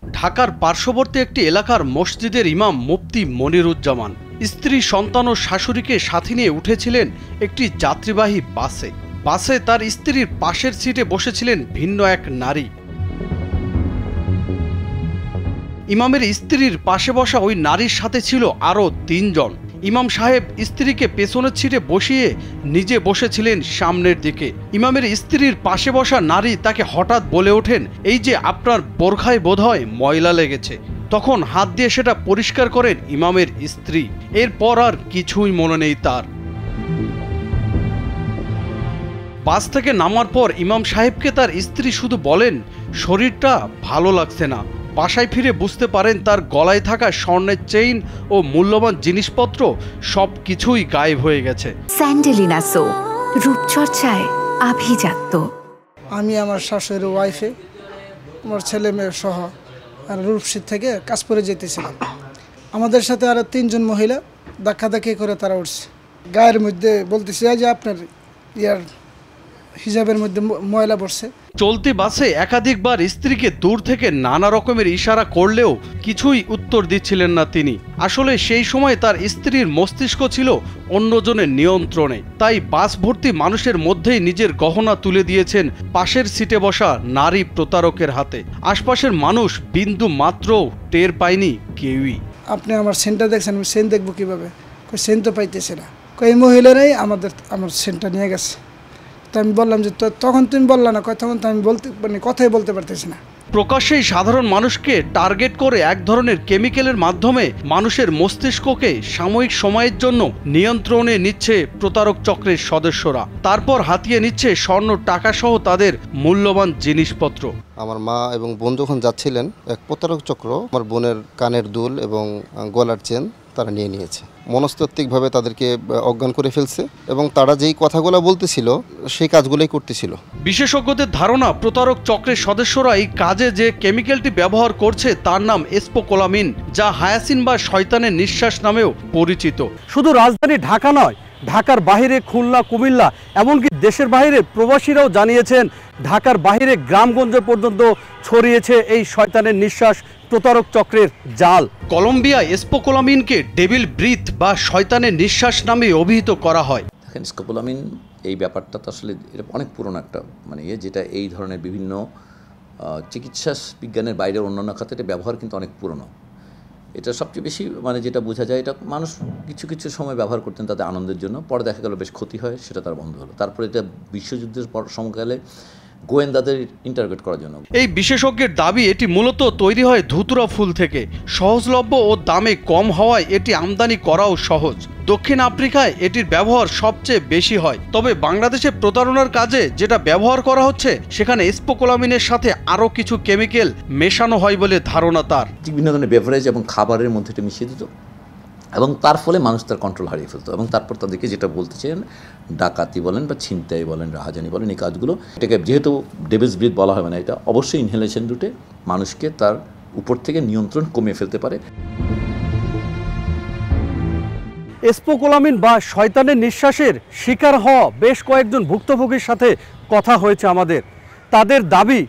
ঢাকার পার্শ্ববর্তী একটি এলাকার মসজিদের ইমাম মুফতি মনিরুজ্জামান স্ত্রী, সন্তান ও শাশুড়িকে সাথে নিয়ে উঠেছিলেন একটি যাত্রীবাহী বাসে। বাসে তার স্ত্রীর পাশের সিটে বসেছিলেন ভিন্ন এক নারী। ইমামের স্ত্রীর পাশে বসা ওই নারীর সাথে ছিল আরও ৩ জন। ইমাম সাহেব স্ত্রীকে পেছনের সিটে বসিয়ে নিজে বসেছিলেন সামনের দিকে। ইমামের স্ত্রীর পাশে বসা নারী তাকে হঠাৎ বলে ওঠেন, এই যে আপনার বোরখায় বোধহয় ময়লা লেগেছে। তখন হাত দিয়ে সেটা পরিষ্কার করেন ইমামের স্ত্রী। এরপর আর কিছুই মনে নেই তার। বাস থেকে নামার পর ইমাম সাহেবকে তার স্ত্রী শুধু বলেন, শরীরটা ভালো লাগছে না। বাসায় ফিরে বুঝতে পারেন তার গলায় থাকা স্বর্ণের চেইন ও মূল্যবান জিনিসপত্র সব কিছুই গায়েব হয়ে গেছে। স্যান্ডেলিনা সো, রূপচর্চায় আভিজাত্য। আমি আমার শাশুড়ির ওয়াইফে, আমার ছেলে মেয়ে সহ আর রূপসী থেকে কাশপুরে যেতেছিলাম। আমাদের সাথে আরো ৩ জন মহিলা ধাক্কাধাক্কি করে তারা উঠছে। গায়ের মধ্যে বলতেছে যে আপনার হিজাবের মধ্যে ময়লা পড়ছে। চলতি বাসে একাধিকবার স্ত্রীকে দূর থেকে নানা রকমের ইশারা করলেও কিছুই উত্তর দিচ্ছিলেন না তিনি। আসলে সেই সময় তার স্ত্রীর মস্তিষ্ক ছিল অন্যজনের নিয়ন্ত্রণে। তাই বাস ভর্তি মানুষের মধ্যেই নিজের গহনা তুলে দিয়েছেন পাশের সিটে বসা নারী প্রতারকের হাতে। আশপাশের মানুষ বিন্দু মাত্র টের পায়নি কেউই। আপনি আমার সেন্টটা দেখছেন, আমি সেন্ট দেখবো কীভাবে? সেন্ট তো পাইতেছে না। এই মহিলারাই আমার সেন্টটা নিয়ে গেছে। তো আমি বললাম যে তখন তুমি বললা না, তখন তো আমি কথাই বলতে পারতেছি না। প্রকাশ্যেই সাধারণ মানুষকে টার্গেট করে এক ধরনের কেমিক্যালের মাধ্যমে মানুষের মস্তিষ্ককে সাময়িক সময়ের জন্য নিয়ন্ত্রণে নিচ্ছে প্রতারক চক্রের সদস্যরা। তারপর হাতিয়ে নিচ্ছে স্বর্ণ, টাকা সহ তাদের মূল্যবান জিনিসপত্র। আমার মা এবং বোন যখন যাচ্ছিলেন, এক প্রতারক চক্র আমার বোনের কানের দুল এবং গলার চেন তারা নিয়ে নিয়েছে। মনস্তাত্ত্বিকভাবে তাদেরকে অজ্ঞান করে ফেলছে এবং তারা যেই কথাগুলো বলতেছিল সেই কাজগুলোই করতেছিল। বিশেষজ্ঞদের ধারণা, প্রতারক চক্রের সদস্যরা এই কাজে যে কেমিক্যালটি ব্যবহার করছে তার নাম স্পোকোলামিন, যা হায়াসিন বা শয়তানের নিঃশ্বাস নামেও পরিচিত। শুধু রাজধানী ঢাকা নয়, ঢাকার বাইরে খুলনা, কুমিল্লা, এমনকি দেশের বাইরে প্রবাসীরাও জানিয়েছেন ঢাকার বাইরে গ্রামগঞ্জ পর্যন্ত ছড়িয়েছে এই শয়তানের নিঃশ্বাস প্রতারক চক্রের জাল। কলম্বিয়া স্পোকোলামিনকে ডেভিল ব্রিথ বা শয়তানের নিঃশ্বাস নামে অভিহিত করা হয়। দেখেন, স্কোপোলামিন এই ব্যাপারটা তো আসলে এটা অনেক পুরনো একটা যেটা এই ধরনের বিভিন্ন চিকিৎসা বিজ্ঞানের বাইরে অন্যান্য খাতে ব্যবহার কিন্তু অনেক পুরনো। এটা সবচেয়ে বেশি যেটা বোঝা যায়, এটা মানুষ কিছু কিছু সময় ব্যবহার করতেন তাদের আনন্দের জন্য, পরে দেখা গেল বেশ ক্ষতি হয়, সেটা তার বন্ধ হলো। তারপরে এটা বিশ্বযুদ্ধের পর সময়কালে গোয়েন্দাদের ইন্টারোগেট করার জন্য। এই বিশেষজ্ঞের দাবি, এটি মূলত তৈরি হয় ধুতুরা ফুল থেকে। সহজলভ্য ও দামে কম হওয়ায় এটি আমদানি করাও সহজ। দক্ষিণ আফ্রিকায় এটির ব্যবহার সবচেয়ে বেশি হয়। তবে বাংলাদেশে প্রতারণার কাজে যেটা ব্যবহার করা হচ্ছে সেখানে স্পোকোলামিনের সাথে আরও কিছু কেমিক্যাল মেশানো হয় বলে ধারণা তার। বিভিন্ন ধরনের বেভারেজ এবং খাবারের মধ্যে এটা মিশিয়ে দিত এবং তার ফলে মানুষ তার কন্ট্রোল হারিয়ে ফেলতো এবং তারপর তাদেরকে যেটা বলতে চান, ডাকাতি বলেন বা ছিনতাই বলেন, রাহাজানি বলেন, এই কাজগুলো, এটাকে যেহেতু ডেভিলস ব্রিথ বলা হয়, এটা অবশ্যই ইনহেলেশন রুটে মানুষকে তার উপর থেকে নিয়ন্ত্রণ কমিয়ে ফেলতে পারে। স্পোকোলামিন বা শয়তানের নিঃশ্বাসের শিকার হওয়া বেশ কয়েকজন ভুক্তভোগীর সাথে কথা হয়েছে আমাদের। তাদের দাবি,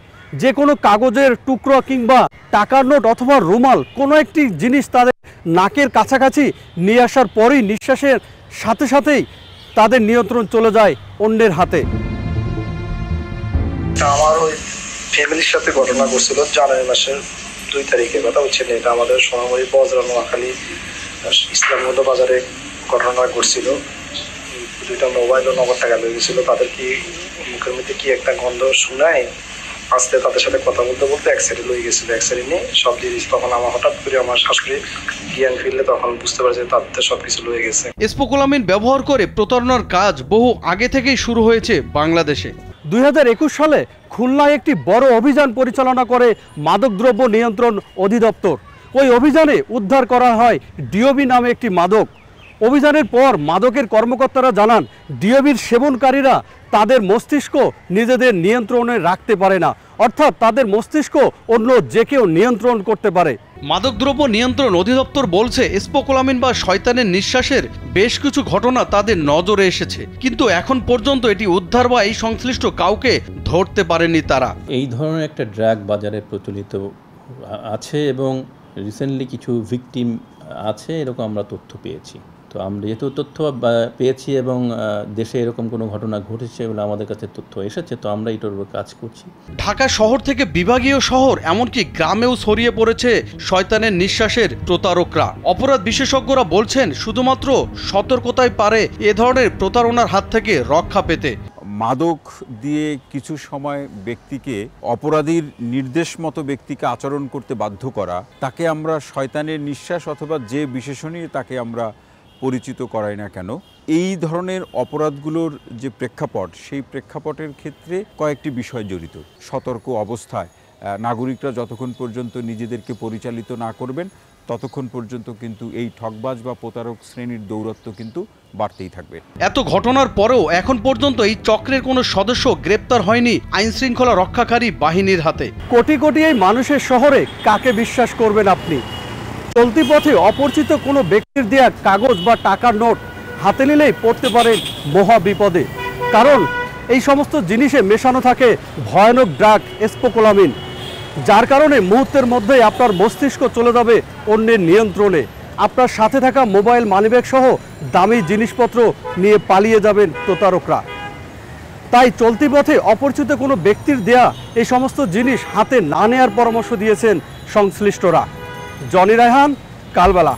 যে কোনো কাগজের টুকরো কিংবা টাকার নোট অথবা রুমাল, কোনো একটি জিনিস তাদের নাকের কাছাকাছি নিয়ে আসার পরই নিঃশ্বাসের সাথে সাথেই তাদের নিয়ন্ত্রণ চলে যায় অন্যের হাতে। আমার ওই ফ্যামিলির সাথে ঘটনা ঘটছিল জানুয়ারি মাসের 2 তারিখে, কথা হচ্ছে না, এটা আমাদের সোনামুড়ি বজরা নোয়াখালী ইসলামগঞ্জ বাজারে ঘটনা ঘটছিল। 2টা মোবাইল ও নগদ টাকা লেগে গেছিল। তাদের কি মুখের মধ্যে কি একটা গন্ধ শুনায়, আস্তে তাদের সাথে কথা বলতে বলতে অ্যাক্সিডেন্ট হয়ে গেছিল। অ্যাক্সিডেন্ট নিয়ে সব জিনিস, তখন আমার হঠাৎ করে আমার শাশুড়ি জ্ঞান ফিরলে তখন বুঝতে পারছে তাদের সবকিছু লয়ে গেছে। স্পোকোলামিন ব্যবহার করে প্রতারণার কাজ বহু আগে থেকেই শুরু হয়েছে বাংলাদেশে। 2021 সালে খুলনায় একটি বড় অভিযান পরিচালনা করে মাদকদ্রব্য নিয়ন্ত্রণ অধিদপ্তর। ওই অভিযানে উদ্ধার করা হয় ডিওবি নামে একটি মাদক। অভিযানের পর মাদকের কর্মকর্তারা জানান, ডিওবির সেবনকারীরা তাদের মস্তিষ্ক নিজেদের নিয়ন্ত্রণে রাখতে পারে না, অর্থাৎ তাদের মস্তিষ্ক অন্য যে কেউ নিয়ন্ত্রণ করতে পারে। মাদকদ্রব্য নিয়ন্ত্রণ অধিদপ্তর বলছে, স্পোকোলামিন বা শয়তানের নিঃশ্বাসের বেশ কিছু ঘটনা তাদের নজরে এসেছে, কিন্তু এখন পর্যন্ত এটি উদ্ধার বা এই সংশ্লিষ্ট কাউকে ধরতে পারেনি তারা। এই ধরনের একটা ড্রাগ বাজারে প্রচলিত আছে এবং রিসেন্টলি কিছু ভিকটিম আছে এরকম আমরা তথ্য পেয়েছি। তো আমরা যেহেতু তথ্য পেয়েছি এবং দেশে এরকম কোনো ঘটনা ঘটেছে বলে আমাদের কাছে তথ্য এসেছে, তো আমরা এটার উপর কাজ করছি। ঢাকা শহর থেকে বিভাগীয় শহর এমনকি গ্রামেও ছড়িয়ে পড়েছে শয়তানের নিঃশ্বাসের প্রতারকরা। অপরাধ বিশেষজ্ঞরা বলছেন শুধুমাত্র সতর্কতাই পারে এ ধরনের প্রতারণার হাত থেকে রক্ষা পেতে। মাদক দিয়ে কিছু সময় ব্যক্তিকে অপরাধীর নির্দেশ মতো ব্যক্তিকে আচরণ করতে বাধ্য করা, তাকে আমরা শয়তানের নিঃশ্বাস অথবা যে বিশেষণই তাকে আমরা পরিচিত করাই না কেন, এই ধরনের অপরাধগুলোর যে প্রেক্ষাপট, সেই প্রেক্ষাপটের ক্ষেত্রে কয়েকটি বিষয় জড়িত। সতর্ক অবস্থায় নাগরিকরা যতক্ষণ পর্যন্ত নিজেদেরকে পরিচালিত না করবেন ততক্ষণ পর্যন্ত কিন্তু এই ঠকবাজ বা প্রতারক শ্রেণীর দৌরত্ব কিন্তু বাড়তেই থাকবে। এত ঘটনার পরেও এখন পর্যন্ত এই চক্রের কোনো সদস্য গ্রেপ্তার হয়নি আইনশৃঙ্খলা রক্ষাকারী বাহিনীর হাতে। কোটি কোটি এই মানুষের শহরে কাকে বিশ্বাস করবেন আপনি? চলতি পথে অপরিচিত কোনো ব্যক্তির দেয়া কাগজ বা টাকার নোট হাতে নিলেই পড়তে পারেন মহা বিপদে। কারণ এই সমস্ত জিনিসে মেশানো থাকে ভয়ানক ড্রাগ স্পোকোলামিন, যার কারণে মুহূর্তের মধ্যেই আপনার মস্তিষ্ক চলে যাবে অন্যের নিয়ন্ত্রণে। আপনার সাথে থাকা মোবাইল, মানিব্যাগ সহ দামি জিনিসপত্র নিয়ে পালিয়ে যাবেন প্রতারকরা। তাই চলতি পথে অপরিচিত কোনো ব্যক্তির দেয়া এই সমস্ত জিনিস হাতে না নেয়ার পরামর্শ দিয়েছেন সংশ্লিষ্টরা। জনি রায়হান, কালবেলা।